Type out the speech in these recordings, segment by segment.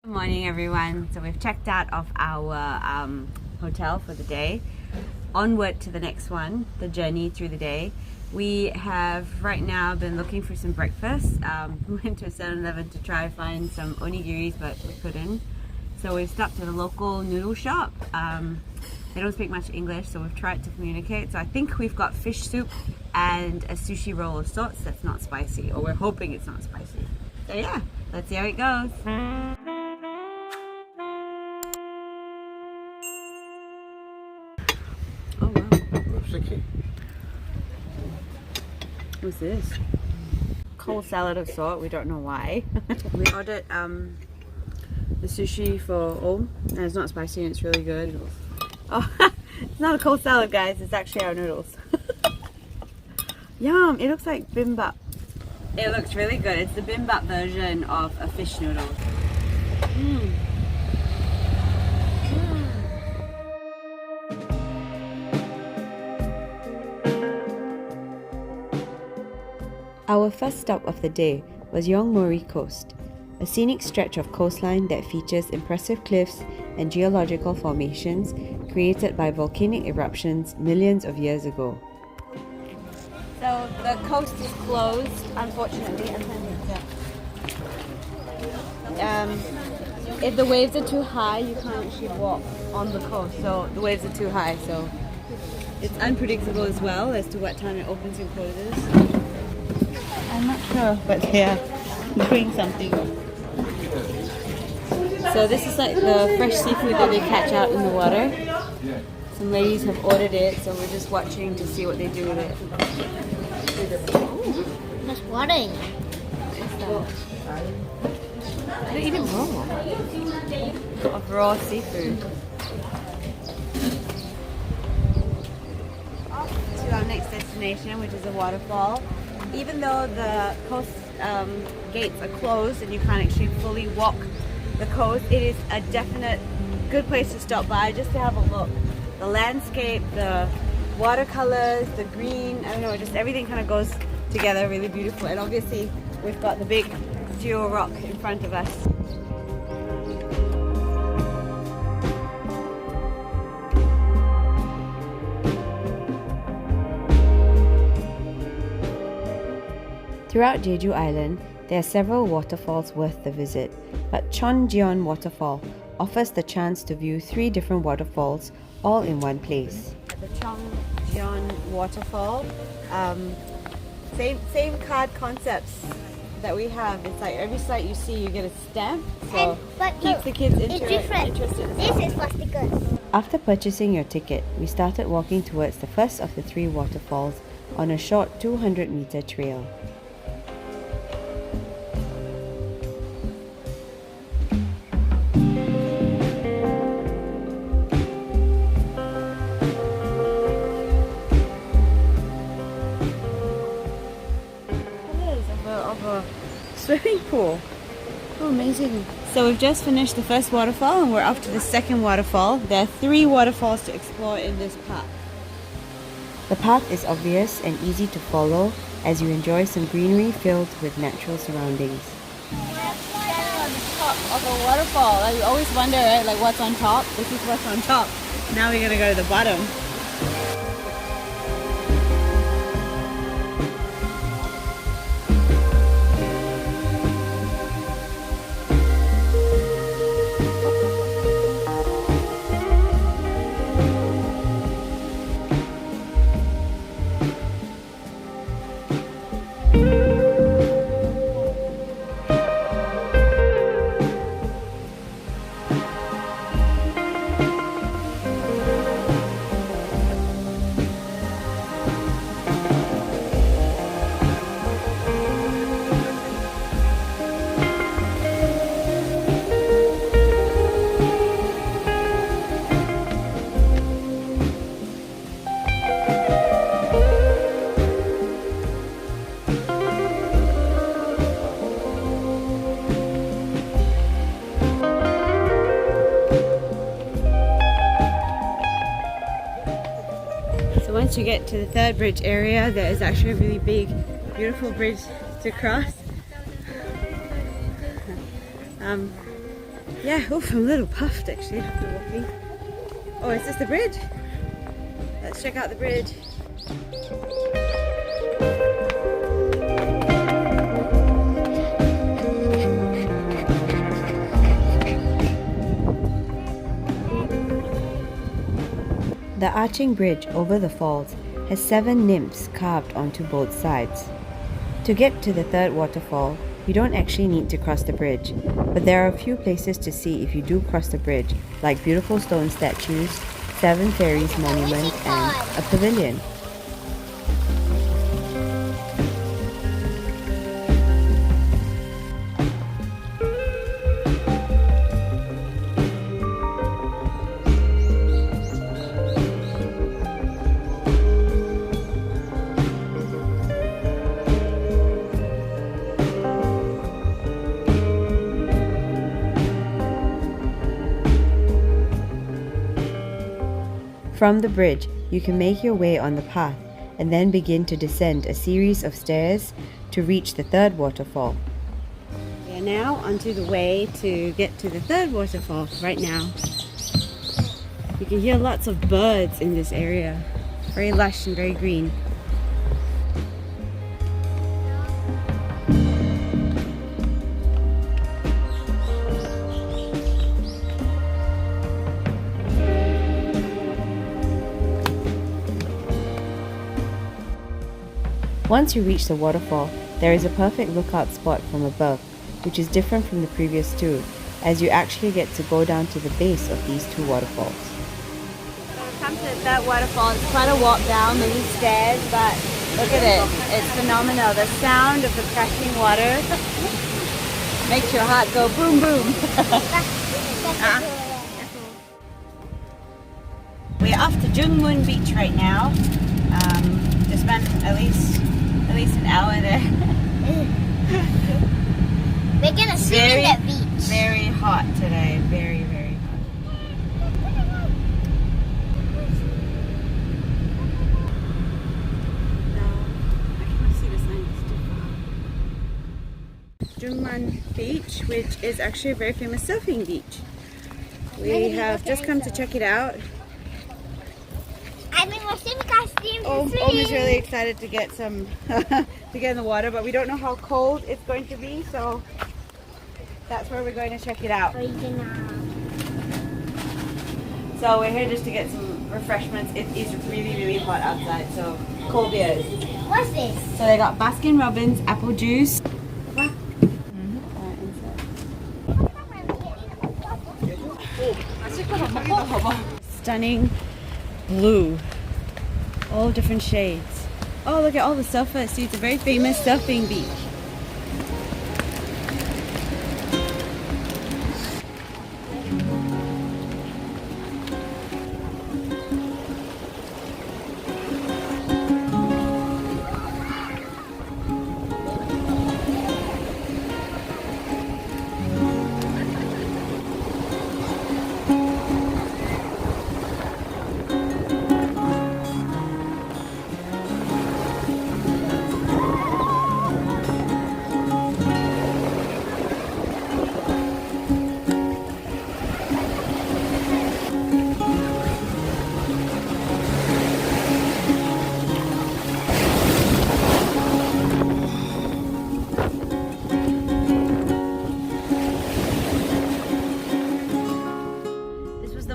Good morning everyone. So we've checked out of our hotel for the day. Onward to the next one, the journey through the day. We have right now been looking for some breakfast. We went to a 7-Eleven to try to find some onigiris, but we couldn't. So we've stopped at a local noodle shop. They don't speak much English, so we've tried to communicate. So I think we've got fish soup and a sushi roll of sorts that's not spicy, or we're hoping it's not spicy. So yeah, let's see how it goes. Oh wow. What's this? Cold salad of sort, we don't know why. We ordered the sushi for Om, and it's not spicy and it's really good. Oh, it's not a cold salad guys, it's actually our noodles. Yum, it looks like bibimbap. It looks really good. It's the bibimbap version of a fish noodle. Our first stop of the day was Yongmeori Coast, a scenic stretch of coastline that features impressive cliffs and geological formations created by volcanic eruptions millions of years ago. So the coast is closed, unfortunately. If the waves are too high, you can't actually walk on the coast. So the waves are too high, so it's unpredictable as well as to what time it opens and closes. I'm not sure, but they're doing something. So this is like the fresh seafood that they catch out in the water. Some ladies have ordered it, so we're just watching to see what they do with it. That's watering. They're eating raw. Of raw seafood. Off to our next destination, which is a waterfall. Even though the coast gates are closed and you can't actually fully walk the coast, it is a definite good place to stop by just to have a look. The landscape, the watercolors, the green, I don't know, just everything kind of goes together really beautiful. And obviously we've got the big Geo rock in front of us. Throughout Jeju Island, there are several waterfalls worth the visit, but Cheonjeyeon waterfall offers the chance to view 3 different waterfalls all in one place. The Cheonjeyeon waterfall, same card concepts that we have. It's like every site you see you get a stamp, so keeps the kids interested. This is for stickers. After purchasing your ticket, we started walking towards the first of the 3 waterfalls on a short 200-meter trail. Swimming pool. Oh, amazing. So we've just finished the first waterfall and we're off to the second waterfall. There are 3 waterfalls to explore in this park. The path is obvious and easy to follow as you enjoy some greenery filled with natural surroundings. On the top of a waterfall. You always wonder, right, like what's on top? This is what's on top. Now we're gonna go to the bottom. once you get to the third bridge area, there is actually a really big, beautiful bridge to cross. Yeah, oof, I'm a little puffed actually after walking. Oh, is this the bridge? Let's check out the bridge. The arching bridge over the falls has 7 nymphs carved onto both sides. To get to the third waterfall, you don't actually need to cross the bridge, but there are a few places to see if you do cross the bridge, like beautiful stone statues, 7 Fairies Monument, and a pavilion. From the bridge, you can make your way on the path and then begin to descend a series of stairs to reach the third waterfall. We are now onto the way to get to the third waterfall right now. You can hear lots of birds in this area. Very lush and very green. Once you reach the waterfall, there is a perfect lookout spot from above, which is different from the previous two, as you actually get to go down to the base of these 2 waterfalls. We've come to that waterfall. It's quite a walk down, many stairs, but look at it. It's phenomenal. The sound of the crashing water makes your heart go boom boom. We're off to Jungmun Beach right now. Just spent at least an hour there. We're gonna swim in that beach. Very hot today. Very, very hot. No, I cannot see the sign. It's too far. Jungmun Beach, which is actually a very famous surfing beach. We have just come to check it out. I'm in my swimming costume. Om is really excited to get some to get in the water, but we don't know how cold it's going to be, so that's where we're going to check it out. So we're here just to get some refreshments. It is really, really hot outside, so cold beers. What's this? So they got Baskin Robbins apple juice. Stunning blue, all different shades. Oh, look at all the surfers. See, it's a very famous surfing beach.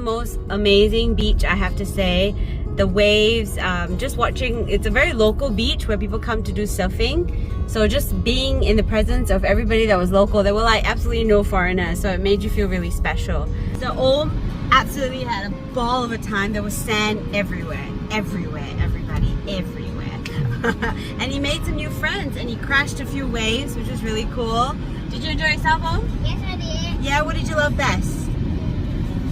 Most amazing beach, I have to say. The waves, just watching, it's a very local beach where people come to do surfing, so just being in the presence of everybody that was local, there were like absolutely no foreigners, so it made you feel really special. So Om absolutely had a ball of a time. There was sand everywhere, everybody everywhere. And he made some new friends and he crashed a few waves, which was really cool. Did you enjoy yourself, Om? Yes, I did. Yeah, what did you love best?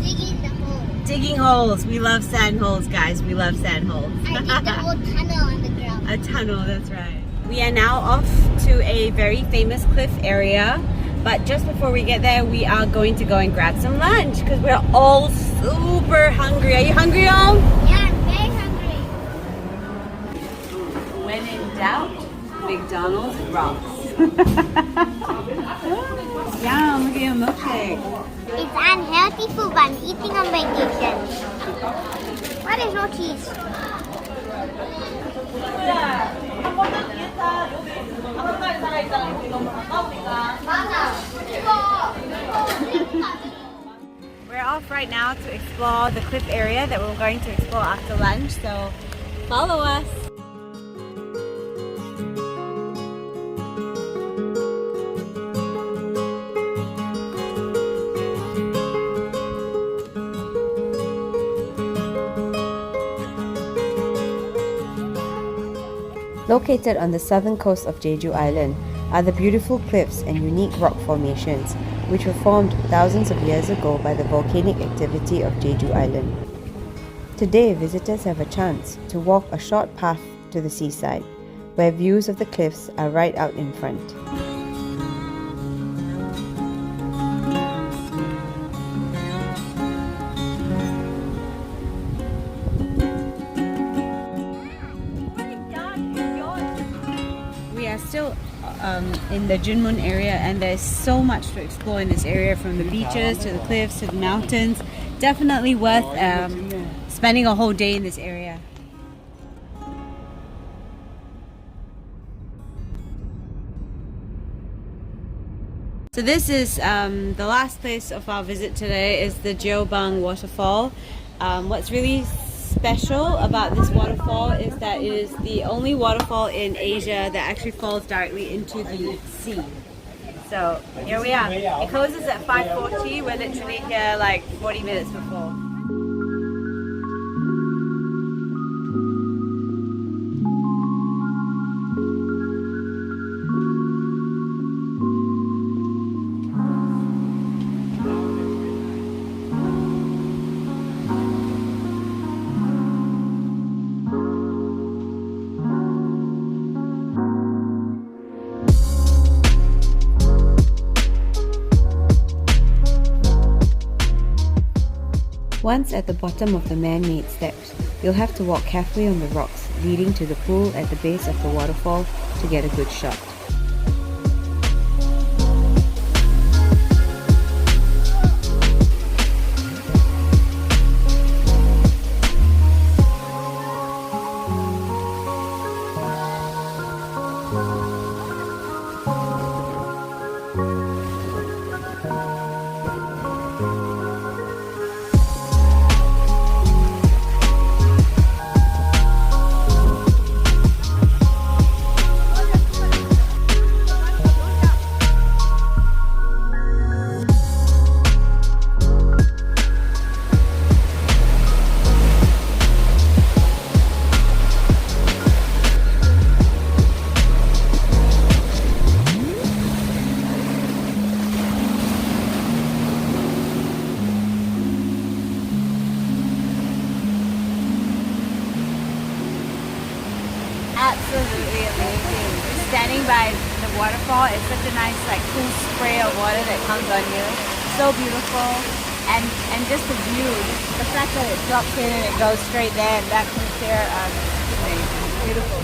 Digging the hole. Digging holes. We love sand holes, guys. We love sand holes. I did the whole tunnel on the ground. A tunnel, that's right. We are now off to a very famous cliff area, but just before we get there, we are going to go and grab some lunch because we're all super hungry. Are you hungry, Om? Yeah, I'm very hungry. When in doubt, McDonald's rocks. Yum, look at your milkshake. It's unhealthy food, but I'm eating on vacation. Why there's no cheese? We're off right now to explore the cliff area that we're going to explore after lunch, so follow us. Located on the southern coast of Jeju Island are the beautiful cliffs and unique rock formations, which were formed thousands of years ago by the volcanic activity of Jeju Island. Today, visitors have a chance to walk a short path to the seaside, where views of the cliffs are right out in front. Still in the Jungmun area, and there's so much to explore in this area, from the beaches to the cliffs to the mountains. Definitely worth spending a whole day in this area. So this is the last place of our visit today, is the Jeongbang waterfall. What's really special about this waterfall is that it is the only waterfall in Asia that actually falls directly into the sea. So here we are. It closes at 5:40. We're literally here like 40 minutes before. Once at the bottom of the man-made steps, you'll have to walk carefully on the rocks leading to the pool at the base of the waterfall to get a good shot. Absolutely amazing. Standing by the waterfall, it's such a nice like cool spray of water that comes on you. So beautiful, and just the view, the fact that it drops in and it goes straight there and back to the pier, amazing, beautiful.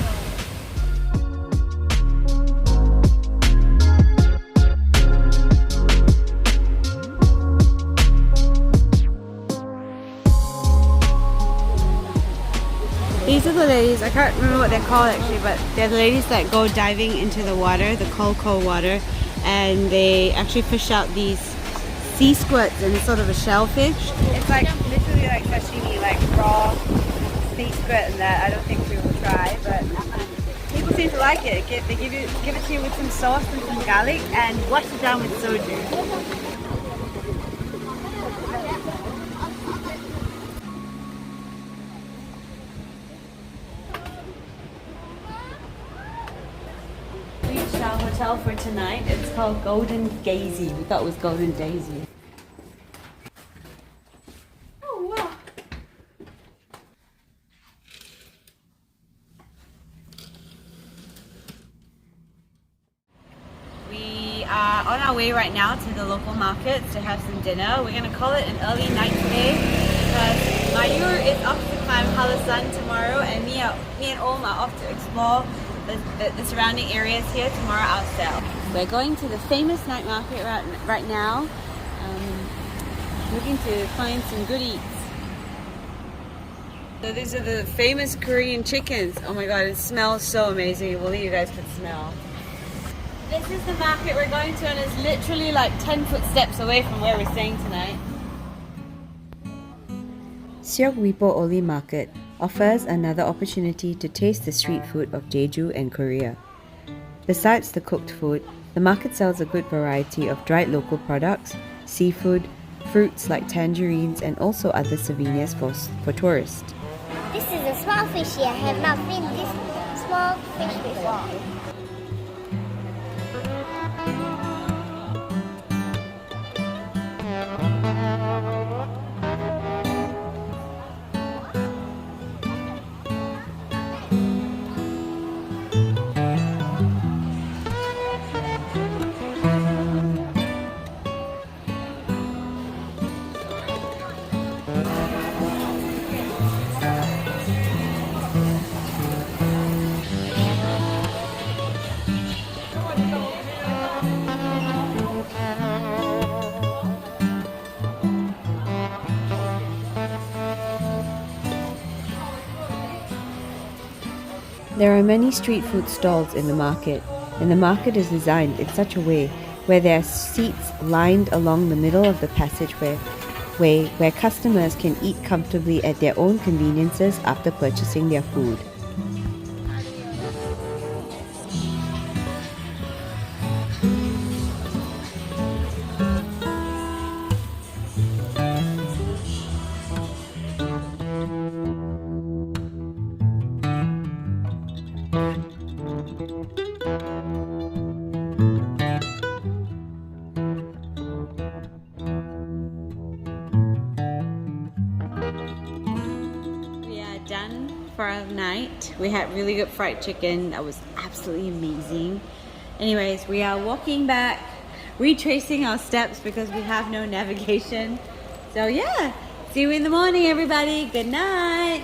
These are the ladies, I can't remember what they're called actually, but they're the ladies that go diving into the water, the cold water, and they actually fish out these sea squirts in sort of a shellfish. It's like literally like sashimi, like raw sea squirt and that. I don't think we will try, but people seem to like it. They give it to you with some sauce and some garlic and wash it down with soju. Our hotel for tonight, it's called Golden Gazy. We thought it was Golden Daisy. Oh wow. We are on our way right now to the local markets to have some dinner. We're going to call it an early night today because Mayur is off to climb Halasan tomorrow, and me and Om are off to explore the surrounding areas here. Tomorrow I'll sell. We're going to the famous night market right now. Looking to find some good eats. So these are the famous Korean chickens. Oh my god, it smells so amazing. If only you guys could smell. This is the market we're going to, and it's literally like 10 footsteps away from where we're staying tonight. Seogwipo Olle Market offers another opportunity to taste the street food of Jeju and Korea. Besides the cooked food, the market sells a good variety of dried local products, seafood, fruits like tangerines, and also other souvenirs for tourists. This is a small fish here. I have not seen this small fish before. There are many street food stalls in the market, and the market is designed in such a way where there are seats lined along the middle of the passageway where customers can eat comfortably at their own conveniences after purchasing their food. Done for our night. We had really good fried chicken. That was absolutely amazing. Anyways, we are walking back, retracing our steps because we have no navigation. So yeah, see you in the morning, everybody. Good night.